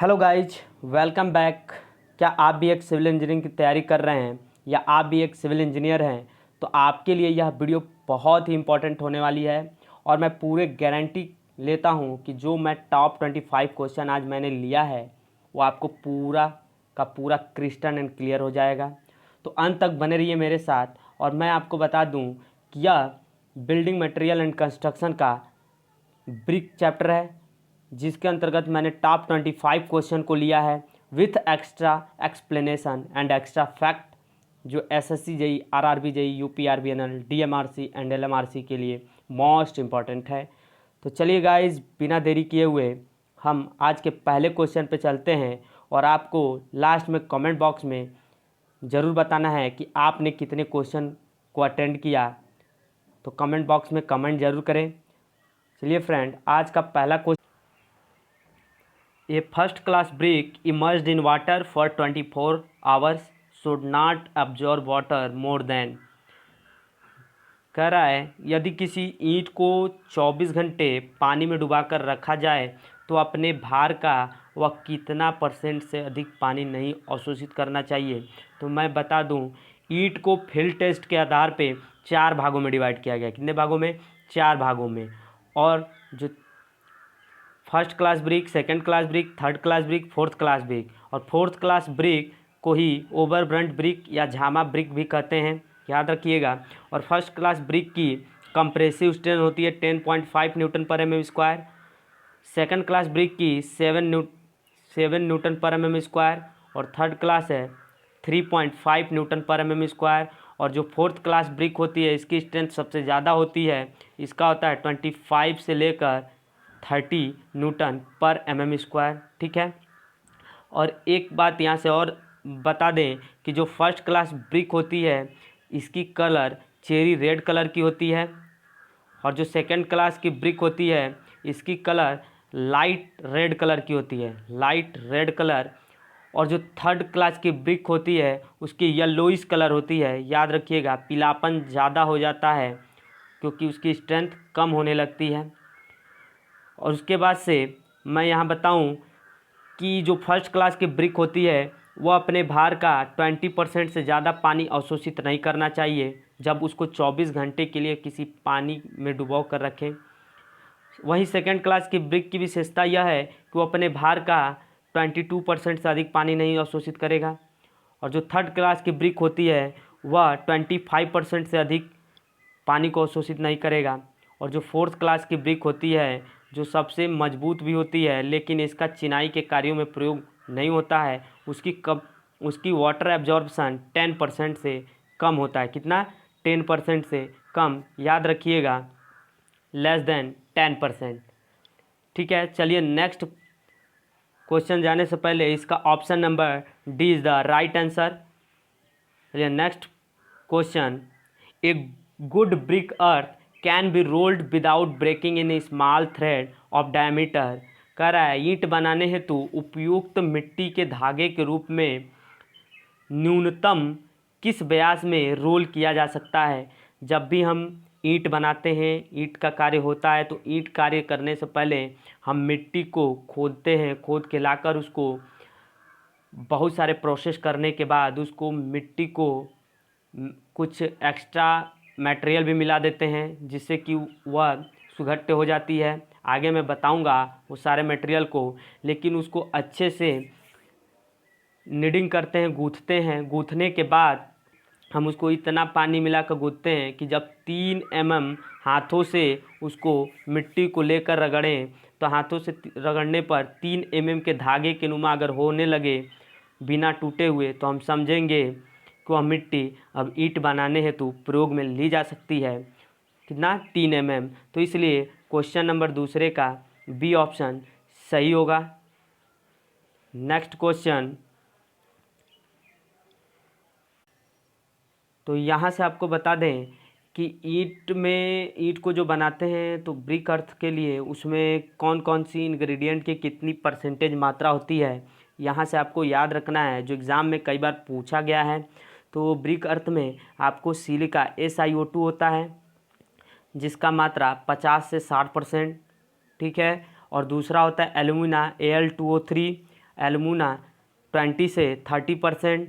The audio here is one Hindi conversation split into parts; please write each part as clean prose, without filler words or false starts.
Hello guys, welcome back. क्या आप भी एक सिविल इंजीनियरिंग की तैयारी कर रहे हैं या आप भी एक सिविल इंजीनियर हैं तो आपके लिए यह वीडियो बहुत ही इंपॉर्टेंट होने वाली है। और मैं पूरे गारंटी लेता हूं कि जो मैं टॉप 25 क्वेश्चन आज मैंने लिया है वो आपको पूरा का पूरा क्रिस्टल एंड क्लियर हो जाएगा। तो अंत तक बने रहिए मेरे साथ। और मैं आपको बता दूं कि यह बिल्डिंग मटेरियल एंड कंस्ट्रक्शन का ब्रिक चैप्टर है, जिसके अंतर्गत मैंने टॉप 25 क्वेश्चन को लिया है with extra explanation and extra fact, जो SSC JE, RRB JE, UPRBNL, DMRC and LMRC के लिए मोस्ट इम्पॉर्टेंट है। तो चलिए गाइज, बिना देरी किए हुए हम आज के पहले क्वेश्चन पे चलते हैं। और आपको लास्ट में कमेंट बॉक्स में ज़रूर बताना है कि आपने कितने क्वेश्चन को अटेंड किया। तो कमेंट बॉक्स में कमेंट ज़रूर करें। चलिए फ्रेंड, आज का पहला question, A first class brick immersed in water for 24 hours should not absorb water more than। कह रहा है यदि किसी ईंट को 24 घंटे पानी में डुबाकर रखा जाए तो अपने भार का वह कितना % से अधिक पानी नहीं अवशोषित करना चाहिए। तो मैं बता दूं, ईंट को फील्ड टेस्ट के आधार पे 4 भागों में डिवाइड किया गया। कितने भागों में? 4 भागों में। और जो first class brick, second class brick, third class brick, fourth class brick, और फोर्थ क्लास ब्रिक को ही ओवरब्रंट ब्रिक या झामा ब्रिक भी कहते हैं, याद रखिएगा। और फर्स्ट क्लास ब्रिक की कंप्रेसिव स्ट्रेंथ होती है 10.5 न्यूटन पर M M square. Second class brick की 7 न्यूटन पर एम एम स्क्वायर। और थर्ड क्लास है 3.5 न्यूटन पर एम एम स्क्वायर। और जो फोर्थ क्लास ब्रिक होती है इसकी स्ट्रेंथ सबसे ज़्यादा होती है, इसका होता है 25 से लेकर 30 न्यूटन पर एम एम स्क्वायर। ठीक है। और एक बात यहाँ से और बता दें कि जो फर्स्ट क्लास ब्रिक होती है इसकी कलर चेरी रेड कलर की होती है। और जो सेकंड क्लास की ब्रिक होती है इसकी कलर लाइट रेड कलर की होती है, लाइट रेड कलर। और जो थर्ड क्लास की ब्रिक होती है उसकी येलोइश कलर होती है। याद रखिएगा, पीलापन ज़्यादा हो जाता है क्योंकि उसकी स्ट्रेंथ कम होने लगती है। और उसके बाद से मैं यहाँ बताऊँ कि जो फर्स्ट क्लास की ब्रिक होती है वह अपने भार का 20% से ज़्यादा पानी अवशोषित नहीं करना चाहिए जब उसको 24 घंटे के लिए किसी पानी में डुबो कर रखें। वहीं सेकंड क्लास की ब्रिक की विशेषता यह है कि वो अपने भार का 22% से अधिक पानी नहीं अवशोषित करेगा। और जो थर्ड क्लास की ब्रिक होती है वह 25% से अधिक पानी को अवशोषित नहीं करेगा। और जो फोर्थ क्लास की ब्रिक होती है जो सबसे मजबूत भी होती है लेकिन इसका चिनाई के कार्यों में प्रयोग नहीं होता है, उसकी वाटर एब्जॉर्प्शन 10% से कम होता है। कितना? 10% से कम। याद रखिएगा, लेस देन 10%। ठीक है। चलिए नेक्स्ट क्वेश्चन जाने से पहले इसका option number D is the right answer. चलिए next question, a good brick earth can be rolled without breaking in small thread of diameter. कह रहा है ईंट बनाने हेतु उपयुक्त मिट्टी के धागे के रूप में न्यूनतम किस व्यास में रोल किया जा सकता है। जब भी हम ईंट बनाते हैं, ईंट का कार्य होता है, तो ईंट कार्य करने से पहले हम मिट्टी को खोदते हैं। खोद के लाकर उसको बहुत सारे प्रोसेस करने के बाद उसको मिट्टी को कुछ एक्स्ट्रा मटेरियल भी मिला देते हैं जिससे कि वह सुगट्ट हो जाती है। आगे मैं बताऊंगा वो सारे मटेरियल को, लेकिन उसको अच्छे से निडिंग करते हैं, गूँथते हैं। गूँथने के बाद हम उसको इतना पानी मिलाकर गूँथते हैं कि जब 3 mm हाथों से उसको मिट्टी को लेकर रगड़ें तो हाथों से रगड़ने पर 3 mm के धागे के नुमा अगर होने लगे बिना टूटे हुए तो हम समझेंगे कि वह मिट्टी अब ईंट बनाने हेतु प्रयोग में ली जा सकती है। कितना? 3 mm। तो इसलिए क्वेश्चन नंबर दूसरे का बी ऑप्शन सही होगा। नेक्स्ट क्वेश्चन, तो यहाँ से आपको बता दें कि ईंट को जो बनाते हैं तो ब्रिक अर्थ के लिए उसमें कौन कौन सी इंग्रेडिएंट की कितनी % मात्रा होती है, यहाँ से आपको याद रखना है, जो एग्ज़ाम में कई बार पूछा गया है। तो ब्रिक अर्थ में आपको सिलिका SiO2 होता है जिसका मात्रा 50 से 60%। ठीक है। और दूसरा होता है एल्यूमिना Al2O3। एल्यूमिना 20 से 30%।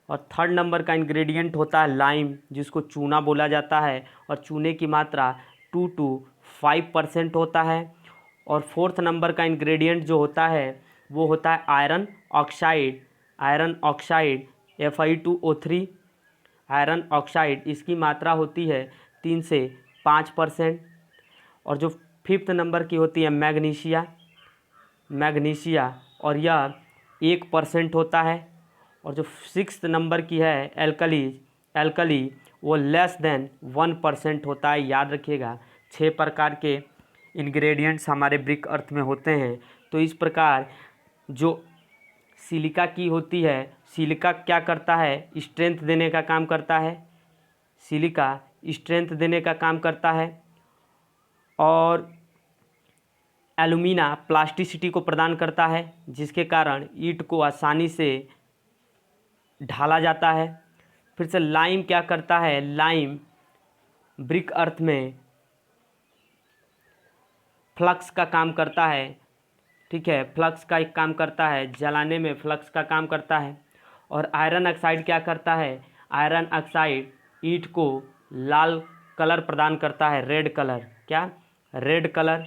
और थर्ड नंबर का इंग्रेडिएंट होता है लाइम, जिसको चूना बोला जाता है, और चूने की मात्रा 2 to 5% होता है। और फोर्थ नंबर का इंग्रेडिएंट जो होता है वो होता है iron oxide. Iron oxide Fe2O3 iron oxide, इसकी मात्रा होती है 3 से 5%। और जो फिफ्थ नंबर की होती है मैग्नीशिया, मैग्नीशिया और यह 1% होता है। और जो सिक्स्थ नंबर की है एल्कली वो लेस देन 1% होता है। याद रखिएगा 6 प्रकार के इंग्रेडिएंट्स हमारे ब्रिक अर्थ में होते हैं। तो इस प्रकार जो सिलिका की होती है, सिलिका क्या करता है, स्ट्रेंथ देने का काम करता है। सिलिका स्ट्रेंथ देने का काम करता है। और एल्यूमिना प्लास्टिसिटी को प्रदान करता है, जिसके कारण ईंट को आसानी से ढाला जाता है। फिर से लाइम क्या करता है, लाइम ब्रिक अर्थ में फ्लक्स का काम करता है। ठीक है, फ्लक्स का एक काम करता है, जलाने में फ्लक्स का काम करता है। और आयरन ऑक्साइड क्या करता है, आयरन ऑक्साइड ईंट को लाल कलर प्रदान करता है, रेड कलर, क्या रेड कलर।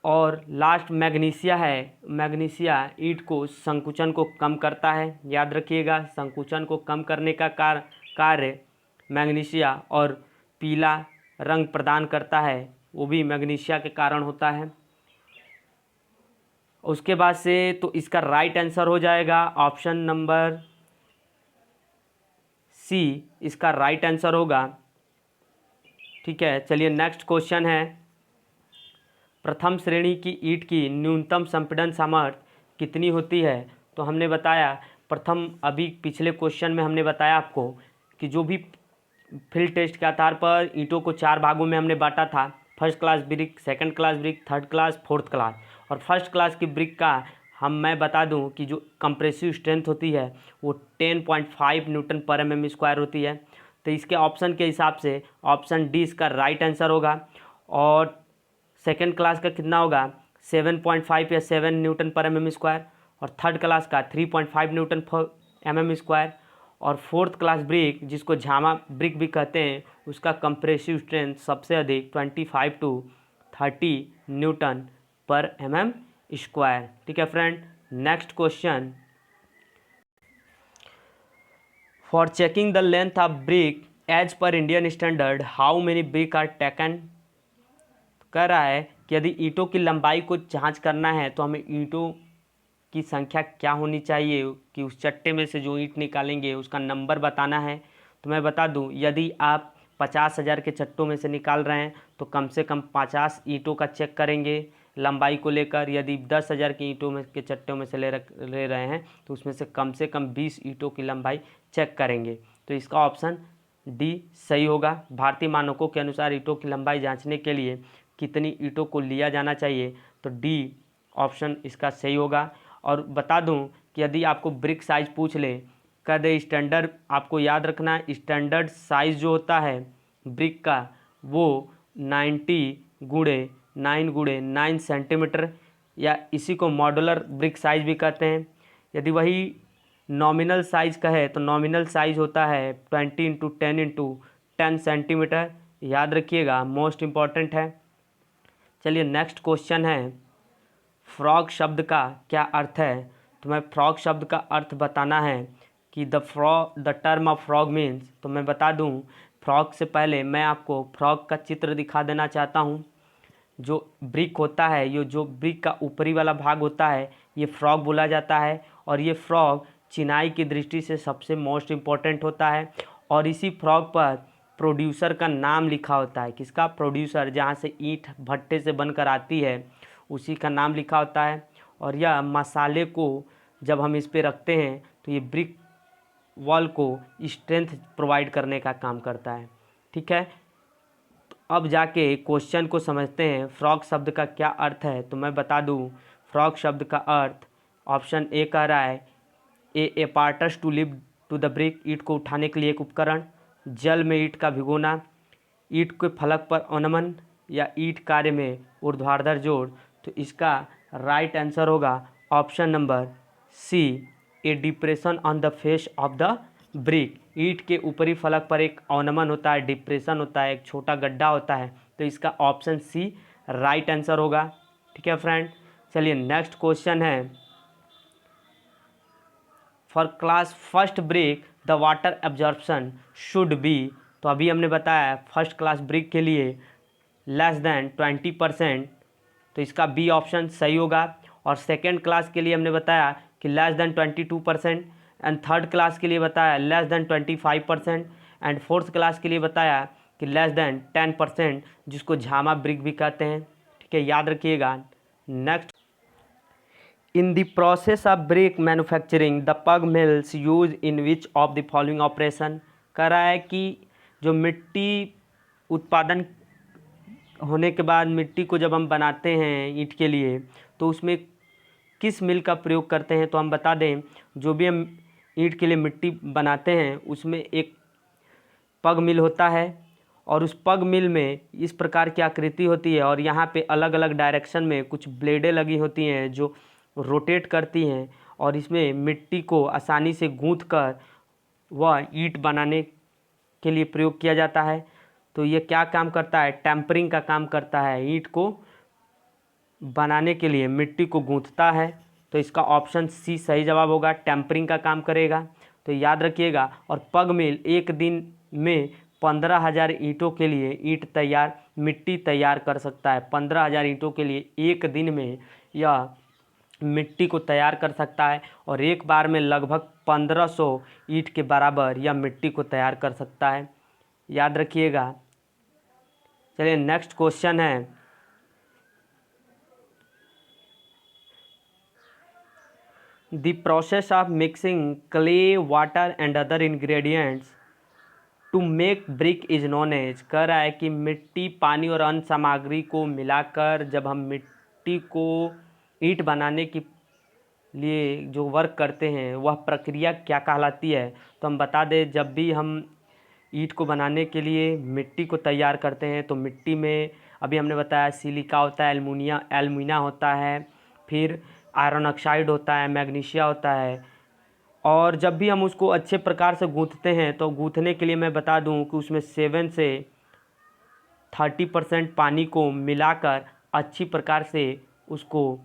और लास्ट मैग्नीशिया है, मैग्नीशिया ईंट को संकुचन को कम करता है। याद रखिएगा संकुचन को कम करने का कार्य मैग्नीशिया, और पीला रंग प्रदान करता है वो भी मैग्नीशिया के कारण होता है। उसके बाद से तो इसका राइट आंसर हो जाएगा ऑप्शन नंबर सी, इसका राइट आंसर होगा। ठीक है, चलिए नेक्स्ट क्वेश्चन है, प्रथम श्रेणी की ईंट की न्यूनतम संपीड़न सामर्थ्य कितनी होती है। तो हमने बताया प्रथम, अभी पिछले क्वेश्चन में हमने बताया आपको कि जो भी फील्ड टेस्ट के आधार पर ईंटों को 4 भागों में हमने बांटा था, first class brick, second class brick, third class, fourth class. और फर्स्ट क्लास की ब्रिक का मैं बता दूं कि जो कंप्रेसिव स्ट्रेंथ होती है वो 10.5 न्यूटन पर mm² होती है। तो इसके ऑप्शन के हिसाब से ऑप्शन डी इसका राइट आंसर होगा। और सेकेंड क्लास का कितना होगा, 7.5 या 7 न्यूटन पर mm²। और थर्ड क्लास का 3.5 न्यूटन पर mm²। और फोर्थ क्लास ब्रिक, जिसको झामा ब्रिक भी कहते हैं, उसका कंप्रेसिव स्ट्रेंथ सबसे अधिक 25 to 30 न्यूटन पर mm²। ठीक है friend, next question, for checking the length of brick edge पर Indian standard how many brick are taken. कह रहा है कि यदि ईंटों की लंबाई को जांच करना है तो हमें ईंटों की संख्या क्या होनी चाहिए, कि उस चट्टे में से जो ईंट निकालेंगे उसका नंबर बताना है। तो मैं बता दूं, यदि आप 50,000 के चट्टों में से निकाल रहे हैं तो कम से कम 50 ईंटों का चेक करेंगे लंबाई को लेकर। यदि 10,000 की ईंटों में के चट्टों में से ले रहे हैं तो उसमें से कम 20 ईंटों की लंबाई चेक करेंगे। तो इसका ऑप्शन डी सही होगा। भारतीय मानकों के अनुसार ईंटों की लंबाई जांचने के लिए कितनी ईंटों को लिया जाना चाहिए, तो डी ऑप्शन इसका सही होगा। और बता दूं कि यदि आपको ब्रिक साइज पूछ ले, कह दे स्टैंडर्ड, आपको याद रखना स्टैंडर्ड साइज जो होता है ब्रिक का वो 9 सेंटीमीटर, या इसी को मॉड्यूलर ब्रिक साइज भी कहते हैं। यदि वही नॉमिनल साइज का है तो नॉमिनल साइज होता है 20x10x10 सेंटीमीटर। याद रखिएगा, मोस्ट इम्पॉर्टेंट है। चलिए नेक्स्ट क्वेश्चन है, फ्रॉग शब्द का क्या अर्थ है। तो मैं फ्रॉग शब्द का अर्थ बताना है कि the term of frog means. तो मैं बता दूं, फ्रॉग से पहले मैं आपको फ्रॉग का चित्र दिखा देना चाहता हूं। जो ब्रिक होता है, ये जो ब्रिक का ऊपरी वाला भाग होता है ये फ्रॉग बोला जाता है। और ये फ्रॉग चिनाई की दृष्टि से सबसे मोस्ट इम्पॉर्टेंट होता है। और इसी फ्रॉग पर प्रोड्यूसर का नाम लिखा होता है, किसका, प्रोड्यूसर, जहाँ से ईंट भट्टे से बनकर आती है उसी का नाम लिखा होता है। और यह मसाले को जब हम इस पे रखते हैं तो ये ब्रिक वॉल को स्ट्रेंथ प्रोवाइड करने का काम करता है। ठीक है, तो अब जाके क्वेश्चन को समझते हैं, फ्रॉग शब्द का क्या अर्थ है। तो मैं बता दूं, फ्रॉग शब्द का अर्थ ऑप्शन ए कह रहा है, a apparatus to lift to the brick, ईंट को उठाने के लिए एक उपकरण, जल में ईंट का भिगोना, ईंट के फलक पर अनमन, या ईंट कार्य में ऊर्ध्वाधर जोड़। तो इसका राइट आंसर होगा option number C, a depression on the face of the brick. ईंट के ऊपरी फलक पर एक अवनमन होता है, डिप्रेशन होता है, एक छोटा गड्ढा होता है, तो इसका ऑप्शन सी राइट आंसर होगा। ठीक है फ्रेंड, चलिए नेक्स्ट क्वेश्चन है, for class first brick the water absorption should be. तो अभी हमने बताया फर्स्ट क्लास ब्रिक के लिए लेस देन 20%, तो इसका बी ऑप्शन सही होगा। और सेकेंड क्लास के लिए हमने बताया कि less than 22%, and third class के लिए बताया less than 25%, and fourth class के लिए बताया कि लेस देन 10%, जिसको झामा ब्रिक भी कहते हैं। ठीक है, याद रखिएगा। Next, in the process of brick manufacturing the pug mills use in which of the following operation. कह रहा है कि जो मिट्टी उत्पादन होने के बाद मिट्टी को जब हम बनाते हैं ईंट के लिए, तो उसमें किस मिल का प्रयोग करते हैं। तो हम बता दें, जो भी हम ईंट के लिए मिट्टी बनाते हैं उसमें एक पग मिल होता है, और उस पग मिल में इस प्रकार की आकृति होती है, और यहाँ पे अलग अलग डायरेक्शन में कुछ ब्लेडें लगी होती हैं जो रोटेट करती हैं, और इसमें मिट्टी को आसानी से गूंथ कर वह ईंट बनाने के लिए प्रयोग किया जाता है। तो ये क्या काम करता है, टेम्परिंग का काम करता है, ईंट को बनाने के लिए मिट्टी को गूंथता है। तो इसका ऑप्शन सी सही जवाब होगा, टेम्परिंग का काम करेगा। तो याद रखिएगा। और पग मिल एक दिन में 15,000 ईंटों के लिए मिट्टी तैयार कर सकता है। 15,000 ईंटों के लिए एक दिन में यह मिट्टी को तैयार कर सकता है, और एक बार में लगभग 1500 ईंट के बराबर यह मिट्टी को तैयार कर सकता है। याद रखिएगा। चलिए नेक्स्ट क्वेश्चन है, the process of mixing clay water and other ingredients to make brick is known as. कह रहा है कि मिट्टी, पानी और अन्य सामग्री को मिलाकर जब हम मिट्टी को ईंट बनाने के लिए जो वर्क करते हैं वह प्रक्रिया क्या कहलाती है। तो हम बता दें, जब भी हम ईंट को बनाने के लिए मिट्टी को तैयार करते हैं तो मिट्टी में अभी हमने बताया सिलिका होता है, एल्युमिना होता है, फिर आयरन ऑक्साइड होता है, मैग्नीशिया होता है। और जब भी हम उसको अच्छे प्रकार से गूंथते हैं तो गूंथने के लिए मैं बता दूं कि उसमें 7 से 30% पानी को मिलाकर अच्छी प्रकार से उसको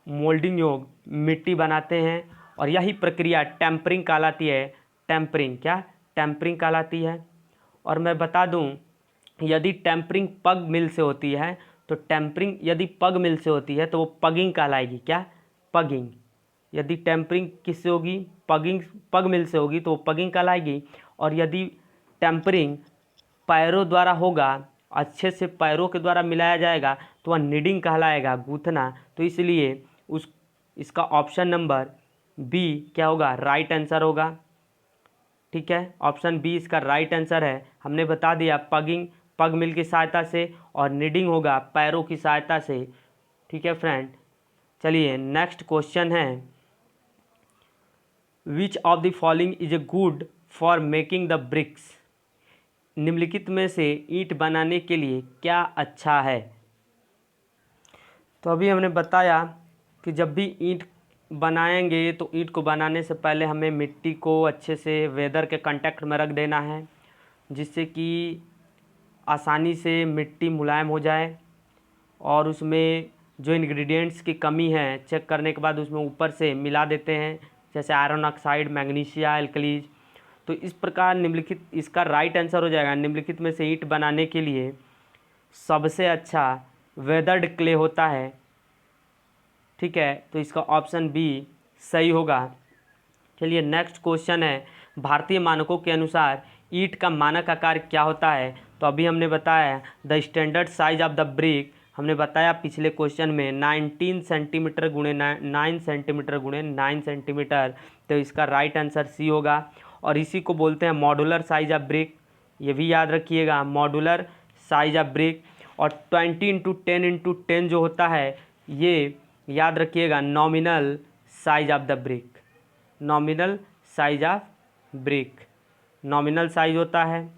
मोल्डिंग योग मिट्टी बनाते हैं, और यही प्रक्रिया टेम्परिंग कहलाती है। टेम्परिंग कहलाती है। और मैं बता दूं, यदि टेम्परिंग पग मिल से होती है तो टेम्परिंग यदि पग मिल से होती है तो वो पगिंग कहलाएगी। क्या? पगिंग। यदि टेम्परिंग किससे होगी, पग मिल से होगी तो वो पगिंग कहलाएगी। और यदि टेम्परिंग पैरों द्वारा होगा, अच्छे से पैरों के द्वारा मिलाया जाएगा, तो वह नीडिंग कहलाएगा, गूंथना। तो इसलिए इसका ऑप्शन नंबर बी क्या होगा, राइट आंसर होगा। ठीक है, ऑप्शन बी इसका राइट आंसर है। हमने बता दिया पगिंग पग मिल की सहायता से, और नीडिंग होगा पैरों की सहायता से। ठीक है फ्रेंड, चलिए नेक्स्ट क्वेश्चन है, which of the following is a good for making the bricks. निम्नलिखित में से ईंट बनाने के लिए क्या अच्छा है। तो अभी हमने बताया कि जब भी ईंट बनाएंगे तो ईंट को बनाने से पहले हमें मिट्टी को अच्छे से वेदर के कांटेक्ट में रख देना है, जिससे कि आसानी से मिट्टी मुलायम हो जाए, और उसमें जो इंग्रेडिएंट्स की कमी है चेक करने के बाद उसमें ऊपर से मिला देते हैं, जैसे आयरन ऑक्साइड, मैग्नीशिया, एल्कलीज। तो इस प्रकार निम्नलिखित इसका राइट आंसर हो जाएगा, निम्नलिखित में से ईंट बनाने के लिए सबसे अच्छा वेदर्ड क्ले होता है। ठीक है, तो इसका ऑप्शन बी सही होगा। चलिए नेक्स्ट क्वेश्चन है, भारतीय मानकों के अनुसार ईंट का मानक आकार क्या होता है। तो अभी हमने बताया the standard size of the brick, हमने बताया पिछले क्वेश्चन में 19 सेंटीमीटर गुणे 9 सेंटीमीटर गुणे 9 सेंटीमीटर। तो इसका राइट आंसर सी होगा। और इसी को बोलते हैं मॉड्यूलर साइज ऑफ ब्रिक, ये भी याद रखिएगा, मॉड्यूलर साइज ऑफ ब्रिक। और 20x10x10 जो होता है ये याद रखिएगा nominal size of the brick. Nominal size of brick nominal size होता है,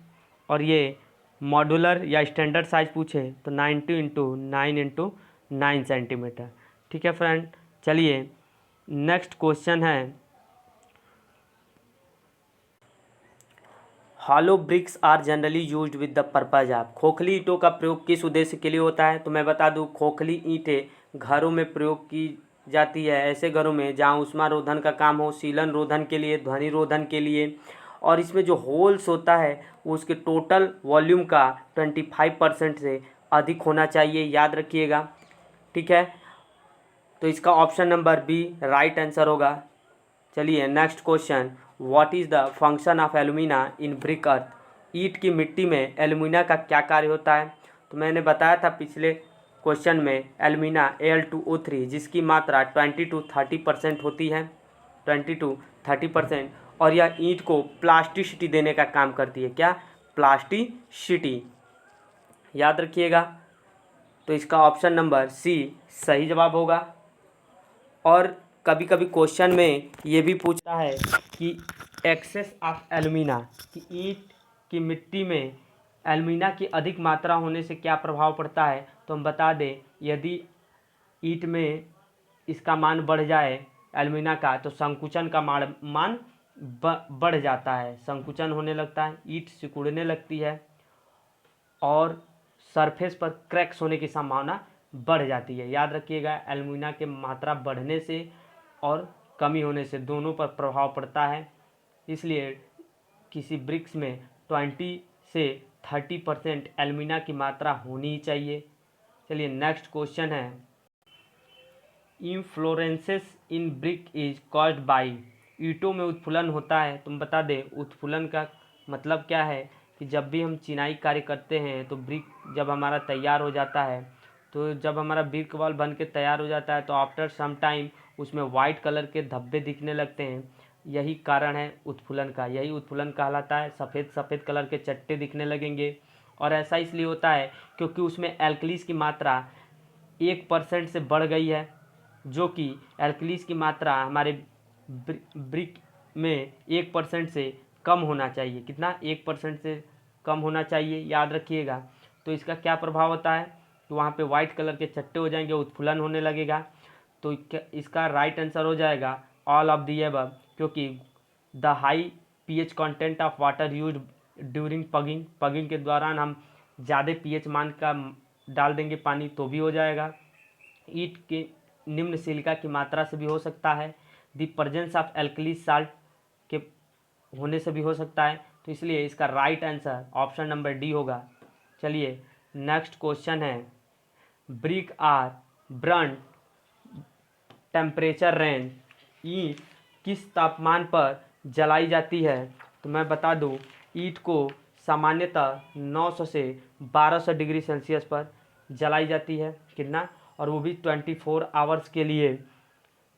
और ये मॉड्यूलर या स्टैंडर्ड साइज पूछे तो 90x9x9 सेंटीमीटर। ठीक है फ्रेंड। चलिए नेक्स्ट क्वेश्चन है, hollow bricks are generally used with the purpose of. खोखली ईंटों का प्रयोग किस उद्देश्य के लिए होता है? तो मैं बता दूं, खोखली ईंटें घरों में प्रयोग की जाती है, ऐसे घरों में जहां ऊष्मा रोधन का काम हो, सीलन रोधन के लिए, ध्वनि रोधन के लिए। और इसमें जो होल्स होता है वो उसके टोटल वॉल्यूम का 25% से अधिक होना चाहिए, याद रखिएगा। ठीक है, तो इसका option number B right answer होगा। चलिए next question, what is the function of alumina in brick earth. ईंट की मिट्टी में एलुमिना का क्या कार्य होता है? तो मैंने बताया था पिछले क्वेश्चन में, एलुमिना Al2O3 जिसकी मात्रा 20 to 30% होती है, 20 to 30%, और यह ईंट को प्लास्टिसिटी देने का काम करती है। क्या? प्लास्टिसिटी, याद रखिएगा। तो इसका ऑप्शन नंबर सी सही जवाब होगा। और कभी कभी क्वेश्चन में ये भी पूछता है कि एक्सेस ऑफ एलुमिना, कि ईंट की मिट्टी में एलुमिना की अधिक मात्रा होने से क्या प्रभाव पड़ता है? तो हम बता दें, यदि ईंट में इसका मान बढ़ जाए एलुमिना का, तो संकुचन का मान बढ़ जाता है, संकुचन होने लगता है, ईंट सिकुड़ने लगती है और सरफेस पर क्रैक्स होने की संभावना बढ़ जाती है। याद रखिएगा, एल्युमिना के मात्रा बढ़ने से और कमी होने से दोनों पर प्रभाव पड़ता है, इसलिए किसी ब्रिक्स में 20 से 30% एल्युमिना की मात्रा होनी ही चाहिए। चलिए नेक्स्ट क्वेश्चन है, efflorescence in brick is caused by. ईंटों में उत्फुलन होता है, तुम बता दें उत्फुलन का मतलब क्या है, कि जब भी हम चिनाई कार्य करते हैं तो ब्रिक जब हमारा तैयार हो जाता है, तो जब हमारा ब्रिक वॉल बन के तैयार हो जाता है तो आफ्टर सम टाइम उसमें वाइट कलर के धब्बे दिखने लगते हैं, यही कारण है उत्फुलन का, यही उत्फुलन कहलाता है। सफ़ेद सफ़ेद कलर के चट्टे दिखने लगेंगे, और ऐसा इसलिए होता है क्योंकि उसमें एल्कलीस की मात्रा 1% से बढ़ गई है, जो कि एल्कलीस की मात्रा हमारे ब्रिक में 1% से कम होना चाहिए। कितना? 1% से कम होना चाहिए, याद रखिएगा। तो इसका क्या प्रभाव होता है, तो वहाँ पे वाइट कलर के चट्टे हो जाएंगे, उत्फुलन होने लगेगा। तो इसका राइट आंसर हो जाएगा ऑल ऑफ दी अबव, क्योंकि the high pH content of water used during pugging, pugging के दौरान हम ज़्यादा पीएच मान का डाल देंगे पानी तो भी हो जाएगा। ईंट के निम्न सिलिका की मात्रा से भी हो सकता है, the presence of alkali salt के होने से भी हो सकता है, तो इसलिए इसका right answer option number D होगा। चलिए नेक्स्ट क्वेश्चन है, ब्रिक आर ब्रन टेम्परेचर रेंज। ईंट किस तापमान पर जलाई जाती है? तो मैं बता दूं, ईंट को सामान्यतः 900 से 1200 डिग्री सेल्सियस पर जलाई जाती है। कितना? और वो भी 24 आवर्स के लिए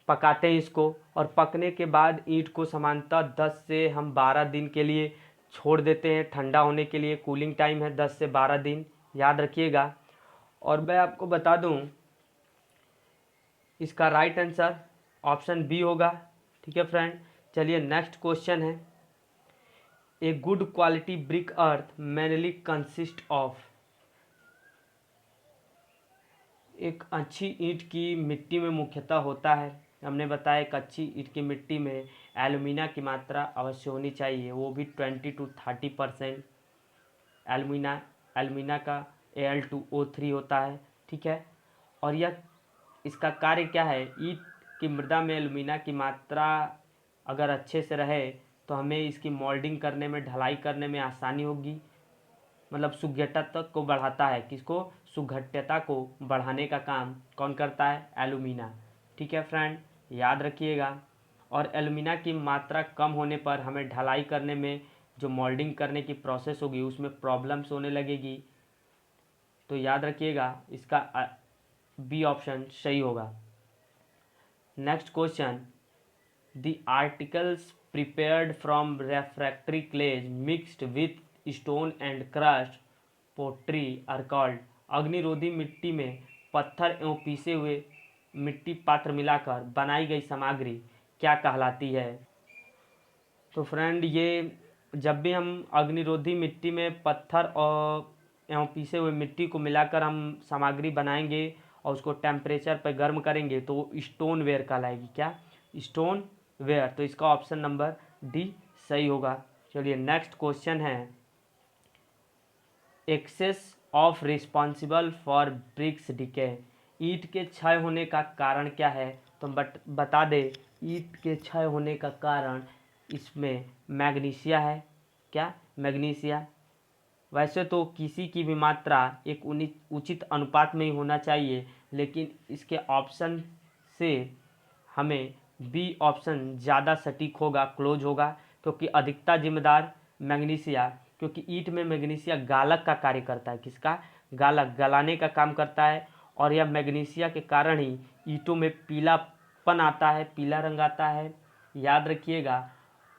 पकाते हैं इसको, और पकने के बाद ईंट को सामान्यतः 10 से हम 12 दिन के लिए छोड़ देते हैं ठंडा होने के लिए। कूलिंग टाइम है 10 से 12 दिन, याद रखिएगा। और मैं आपको बता दूं, इसका राइट आंसर ऑप्शन बी होगा। ठीक है फ्रेंड। चलिए नेक्स्ट क्वेश्चन है, a good quality brick earth mainly consist of. एक अच्छी ईंट की मिट्टी में मुख्यतः होता है, हमने बताया एक अच्छी ईंट की मिट्टी में एल्युमिना की मात्रा अवश्य होनी चाहिए, वो भी 20 to 30%। एल्युमिना का Al2O3 होता है। ठीक है, और यह इसका कार्य क्या है, ईंट की मृदा में एल्युमिना की मात्रा अगर अच्छे से रहे तो हमें इसकी मोल्डिंग करने में, ढलाई करने में आसानी होगी, मतलब सुघट्यता को बढ़ाता है। किसको? सुघट्यता को बढ़ाने का काम कौन करता है? एल्युमिना। ठीक है फ्रेंड, याद रखिएगा। और एल्युमिना की मात्रा कम होने पर हमें ढलाई करने में, जो मोल्डिंग करने की प्रोसेस होगी उसमें प्रॉब्लम्स होने लगेगी, तो याद रखिएगा इसका बी ऑप्शन सही होगा। Next question, the articles prepared from refractory clays mixed with stone and crushed pottery are called. अग्निरोधी मिट्टी में पत्थर एवं पीसे हुए मिट्टी पात्र मिलाकर बनाई गई सामग्री क्या कहलाती है? तो फ्रेंड, ये जब भी हम अग्निरोधी मिट्टी में पत्थर और एवं पीसे हुए मिट्टी को मिलाकर हम सामग्री बनाएंगे और उसको टेम्परेचर पर गर्म करेंगे तो वो स्टोन वेयर कहलाएगी। क्या? Stone ware. तो इसका ऑप्शन नंबर डी सही होगा। चलिए नेक्स्ट क्वेश्चन है, excess of responsible for bricks decay. ईंट के क्षय होने का कारण क्या है? तो बता दे, ईंट के क्षय होने का कारण इसमें मैग्नीशिया है। क्या? मैग्नीशिया। वैसे तो किसी की भी मात्रा एक उचित अनुपात में ही होना चाहिए, लेकिन इसके ऑप्शन से हमें बी ऑप्शन ज़्यादा सटीक होगा, क्लोज होगा, क्योंकि अधिकता जिम्मेदार मैग्नीशिया, क्योंकि ईंट में मैग्नीशिया गालक का कार्य करता है। किसका? गालक, गलाने का काम करता है। और यह मैग्नीशिया के कारण ही ईंटों में पीलापन आता है, पीला रंग आता है, याद रखिएगा।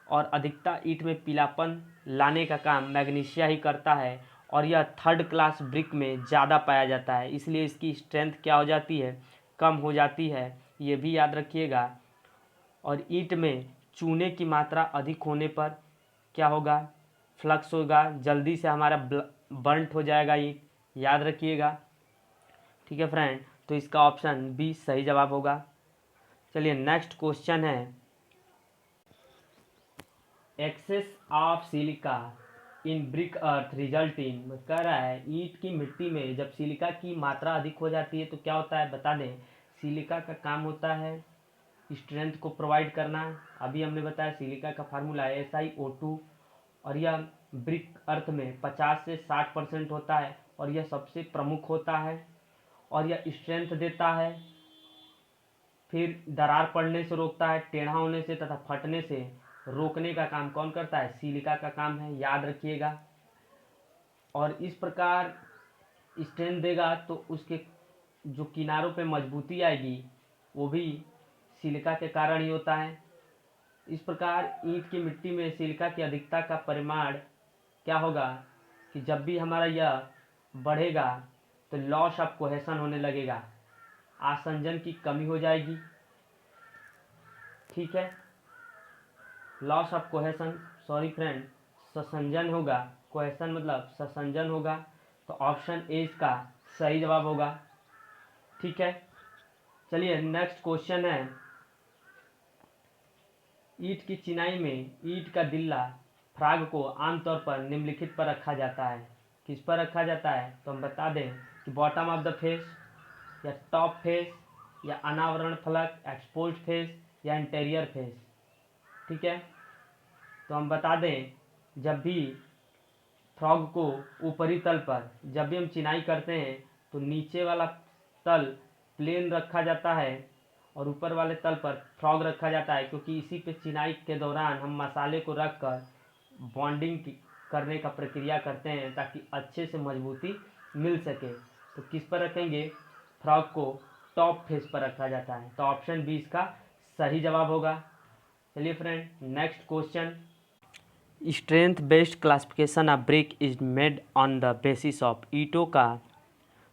और अधिकता ईंट में पीलापन लाने का काम मैग्नीशिया ही करता है, और यह थर्ड क्लास ब्रिक में ज़्यादा पाया जाता है, इसलिए इसकी स्ट्रेंथ क्या हो जाती है? कम हो जाती है, ये भी याद रखिएगा। और ईंट में चूने की मात्रा अधिक होने पर क्या होगा? फ्लक्स होगा, जल्दी से हमारा बर्न्ट हो जाएगा ईंट, याद रखिएगा। ठीक है फ्रेंड, तो इसका ऑप्शन बी सही जवाब होगा। चलिए नेक्स्ट क्वेश्चन है, excess of silica in brick earth result in, कह रहा है ईंट की मिट्टी में जब सिलिका की मात्रा अधिक हो जाती है तो क्या होता है? बता दें। सिलिका का काम होता है स्ट्रेंथ को प्रोवाइड करना। अभी हमने बताया सिलिका का फार्मूला है SiO2, और यह ब्रिक अर्थ में 50 से 60% होता है, और यह सबसे प्रमुख होता है, और यह स्ट्रेंथ देता है। फिर दरार पड़ने से रोकता है, टेढ़ा होने से तथा फटने से रोकने का काम कौन करता है? सिलिका का काम है, याद रखिएगा। और इस प्रकार स्ट्रेंथ देगा तो उसके जो किनारों पे मजबूती आएगी वो भी सिलिका के कारण ही होता है। इस प्रकार ईंट की मिट्टी में सिलिका की अधिकता का परिमाण क्या होगा कि जब भी हमारा यह बढ़ेगा तो लॉस ऑफ कोहेशन होने लगेगा, आसंजन की कमी हो जाएगी। ठीक है, loss of cohesion, sorry friend, ससंजन होगा, कोहेशन मतलब ससंजन होगा। तो ऑप्शन ए इसका सही जवाब होगा। ठीक है, चलिए नेक्स्ट क्वेश्चन है, ईंट की चिनाई में ईंट का दिल्ला फ्रॉग को आमतौर पर निम्नलिखित पर रखा जाता है। किस पर रखा जाता है? तो हम बता दें कि बॉटम ऑफ द फेस, या टॉप फेस, या अनावरण फलक, एक्सपोज्ड फेस, या इंटीरियर फेस। ठीक है, तो हम बता दें जब भी फ्रॉग को ऊपरी तल पर जब भी हम चिनाई करते हैं तो नीचे वाला तल प्लेन रखा जाता है और ऊपर वाले तल पर फ्रॉग रखा जाता है, क्योंकि इसी पे चिनाई के दौरान हम मसाले को रख कर बॉन्डिंग करने का प्रक्रिया करते हैं ताकि अच्छे से मजबूती मिल सके। तो किस पर रखेंगे? फ्रॉग को टॉप फेस पर रखा जाता है। तो ऑप्शन बी इसका सही जवाब होगा। चलिए friend next question, strength based classification of brick is made on the basis of, ईंटों का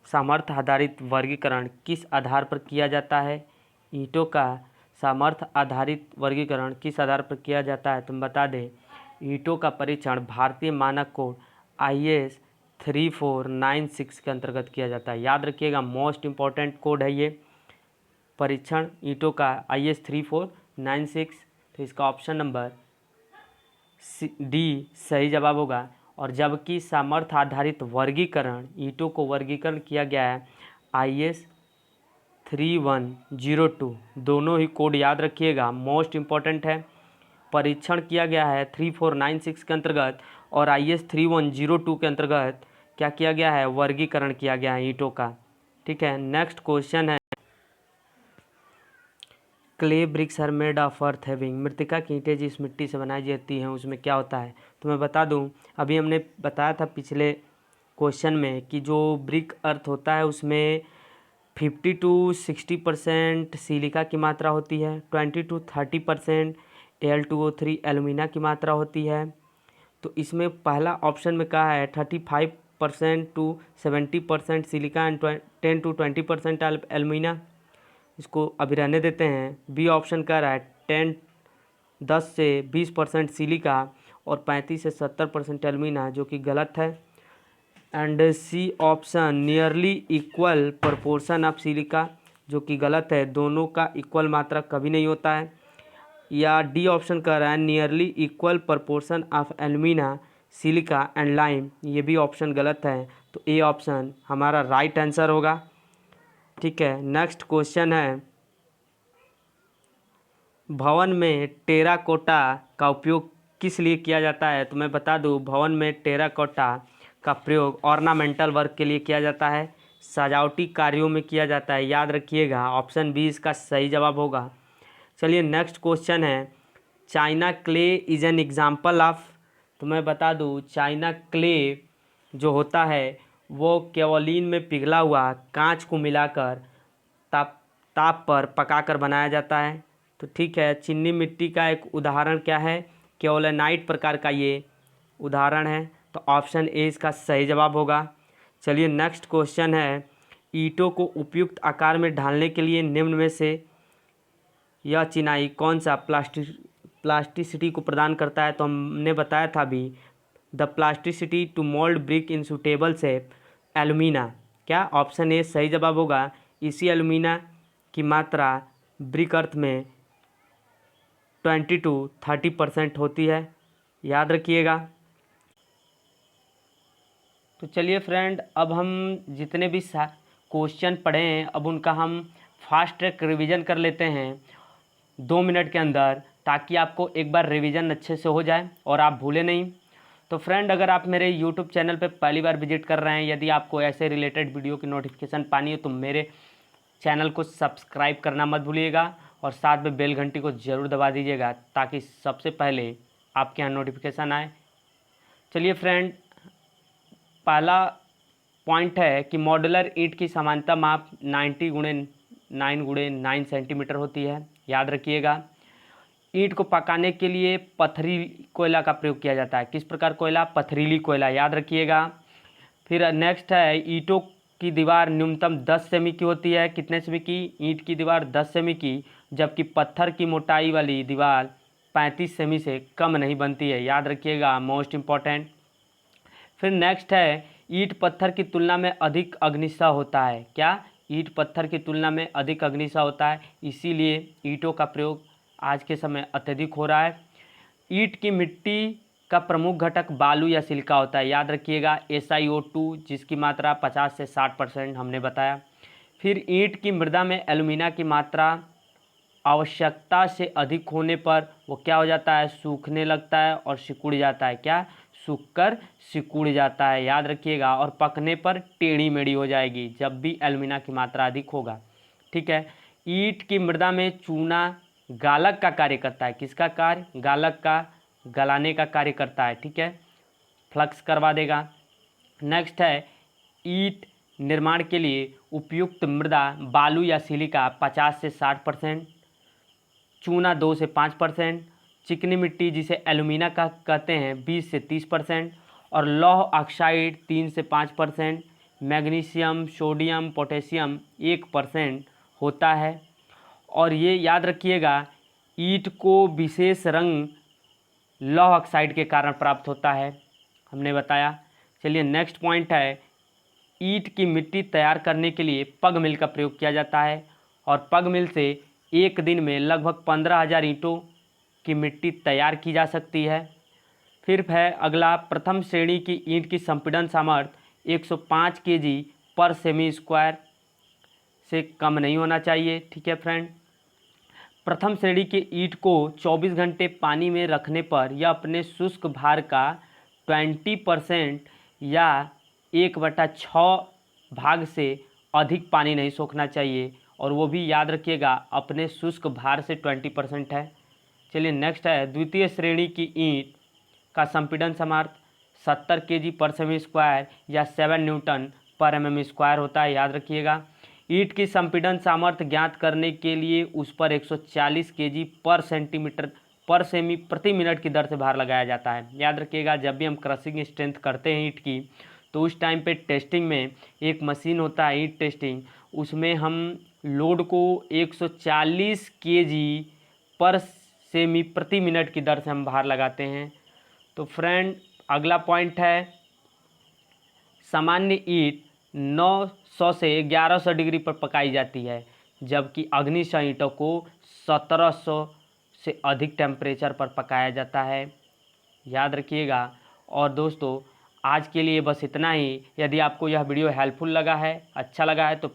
सामर्थ्य आधारित वर्गीकरण किस आधार पर किया जाता है? ईंटों का सामर्थ्य आधारित वर्गीकरण किस आधार पर किया जाता है? तुम बता दें, ईंटों का परीक्षण भारतीय मानक कोड IS 3496 के अंतर्गत किया जाता है। याद रखिएगा, मोस्ट इम्पॉर्टेंट कोड है ये परीक्षण ईंटों का IS 3496। तो इसका ऑप्शन नंबर डी सही जवाब होगा। और जबकि सामर्थ्य आधारित वर्गीकरण ईंटों को वर्गीकरण किया गया है IS 3102, दोनों ही कोड याद रखिएगा, मोस्ट इम्पॉर्टेंट है। परीक्षण किया गया है 3496 के अंतर्गत, और IS 3102 के अंतर्गत क्या किया गया है? वर्गीकरण किया गया है ईंटों का। ठीक है, नेक्स्ट क्वेश्चन है, clay bricks are made of earth having, मृतिका की ईंटें जिस मिट्टी से बनाई जाती हैं उसमें क्या होता है? तो मैं बता दूं, अभी हमने बताया था पिछले क्वेश्चन में कि जो ब्रिक अर्थ होता है उसमें 50 to 60% सिलिका की मात्रा होती है, 20 to 30% Al2O3 एलुमिना की मात्रा होती है। तो इसमें पहला ऑप्शन में कहा है 35% to 70% silica and 10 to 20% alumina, इसको अभी रहने देते हैं। बी ऑप्शन कह रहा है 10 से 20% सिलिका और 35 से 70% एलुमिना, जो कि गलत है। And C option nearly equal proportion of silica, जो कि गलत है, दोनों का इक्वल मात्रा कभी नहीं होता है। या डी ऑप्शन कह रहा है nearly equal proportion of alumina silica and lime, ये भी ऑप्शन गलत है। तो ए ऑप्शन हमारा राइट आंसर होगा। ठीक है, नेक्स्ट क्वेश्चन है, भवन में टेराकोटा का उपयोग किस लिए किया जाता है? तो मैं बता दूं, भवन में टेराकोटा का प्रयोग ऑर्नामेंटल वर्क के लिए किया जाता है, सजावटी कार्यों में किया जाता है। याद रखिएगा, ऑप्शन बी इसका सही जवाब होगा। चलिए नेक्स्ट क्वेश्चन है, China clay is an example of. तो मैं बता दूं, चाइना क्ले जो होता है वो केवलिन में पिघला हुआ कांच को मिलाकर ताप पर पकाकर बनाया जाता है। तो ठीक है, चीनी मिट्टी का एक उदाहरण क्या है? केओलिनाइट प्रकार का ये उदाहरण है। तो ऑप्शन ए इसका सही जवाब होगा। चलिए नेक्स्ट क्वेश्चन है, ईंटों को उपयुक्त आकार में ढालने के लिए निम्न में से यह चिनाई कौन सा प्लास्टिसिटी को प्रदान करता है? तो हमने बताया था अभी, the plasticity to mould brick in suitable shape alumina. क्या ऑप्शन ए सही जवाब होगा। इसी एल्यूमिना की मात्रा ब्रिक अर्थ में 20 to 30% होती है, याद रखिएगा। तो चलिए फ्रेंड, अब हम जितने भी क्वेश्चन पढ़े हैं अब उनका हम फास्ट ट्रैक रिवीजन कर लेते हैं 2 मिनट के अंदर, ताकि आपको एक बार रिवीजन अच्छे से हो जाए और आप भूले नहीं। तो फ्रेंड, अगर आप मेरे यूट्यूब चैनल पर पहली बार विजिट कर रहे हैं, यदि आपको ऐसे रिलेटेड वीडियो की नोटिफिकेशन पानी हो तो मेरे चैनल को सब्सक्राइब करना मत भूलिएगा और साथ में बेल घंटी को ज़रूर दबा दीजिएगा, ताकि सबसे पहले आपके यहाँ नोटिफिकेशन आए। चलिए फ्रेंड, पहला पॉइंट है कि मॉड्यूलर ईंट की समानता माप 90x9x9 सेंटीमीटर होती है, याद रखिएगा। ईंट को पकाने के लिए पथरीली कोयला का प्रयोग किया जाता है। किस प्रकार कोयला? पथरीली कोयला, याद रखिएगा। फिर नेक्स्ट है, ईंटों की दीवार न्यूनतम 10 सेमी की होती है। कितने सेमी की? ईंट की दीवार 10 सेमी की, जबकि पत्थर की मोटाई वाली दीवार 35 सेमी से कम नहीं बनती है, याद रखिएगा, मोस्ट इम्पॉर्टेंट। फिर नेक्स्ट है, ईंट पत्थर की तुलना में अधिक अग्निशः होता है। क्या? ईंट पत्थर की तुलना में अधिक अग्निशः होता है, इसीलिए ईंटों का प्रयोग आज के समय अत्यधिक हो रहा है। ईंट की मिट्टी का प्रमुख घटक बालू या सिलिका होता है, याद रखिएगा, SiO2, जिसकी मात्रा 50 से 60% हमने बताया। फिर ईंट की मृदा में एल्यूमिना की मात्रा आवश्यकता से अधिक होने पर वो क्या हो जाता है? सूखने लगता है और सिकुड़ जाता है। क्या? सूखकर सिकुड़ जाता है, याद रखिएगा। और पकने पर टेढ़ी मेढ़ी हो जाएगी जब भी एल्यूमिना की मात्रा अधिक होगा। ठीक है। ईंट की मृदा में चूना गालक का कार्य करता है। किसका कार्य? गालक का, गलाने का कार्य करता है। ठीक है, फ्लक्स करवा देगा। नेक्स्ट है, ईंट निर्माण के लिए उपयुक्त मृदा बालू या सिलिका 50 से 60%, चूना 2 से 5%, चिकनी मिट्टी जिसे एल्यूमिना का कहते हैं 20 से 30%, और लौह ऑक्साइड 3 से 5%, मैग्नीशियम, सोडियम, पोटेशियम 1% होता है। और ये याद रखिएगा, ईंट को विशेष रंग लौह ऑक्साइड के कारण प्राप्त होता है, हमने बताया। चलिए नेक्स्ट पॉइंट है, ईंट की मिट्टी तैयार करने के लिए पग मिल का प्रयोग किया जाता है, और पग मिल से एक दिन में लगभग 15,000 ईंटों की मिट्टी तैयार की जा सकती है। फिर है अगला, प्रथम श्रेणी की ईंट की संपीड़न सामर्थ्य 105 kg पर सेमी स्क्वायर से कम नहीं होना चाहिए। ठीक है फ्रेंड। प्रथम श्रेणी के ईंट को 24 घंटे पानी में रखने पर यह अपने शुष्क भार का 20% या 1/6 भाग से अधिक पानी नहीं सोखना चाहिए, और वो भी याद रखिएगा अपने शुष्क भार से 20% है। चलिए नेक्स्ट है, द्वितीय श्रेणी की ईंट का संपीड़न सामर्थ्य 70 kg पर सेमी स्क्वायर या 7 न्यूटन पर mm स्क्वायर होता है, याद रखिएगा। ईंट की संपीड़न सामर्थ्य ज्ञात करने के लिए उस पर 140 kg पर सेंटीमीटर पर सेमी प्रति मिनट की दर से भार लगाया जाता है, याद रखिएगा। जब भी हम क्रशिंग स्ट्रेंथ करते हैं ईंट की, तो उस टाइम पे टेस्टिंग में एक मशीन होता है ईंट टेस्टिंग, उसमें हम लोड को 140 kg पर सेमी प्रति मिनट की दर से हम भार लगाते हैं। तो फ्रेंड, अगला पॉइंट है, सामान्य ईंट 900 से 1100 डिग्री पर पकाई जाती है, जबकि अग्निशः ईंटों को 1700 से अधिक टेम्परेचर पर पकाया जाता है। याद रखिएगा। और दोस्तों आज के लिए बस इतना ही। यदि आपको यह वीडियो हेल्पफुल लगा है, अच्छा लगा है तो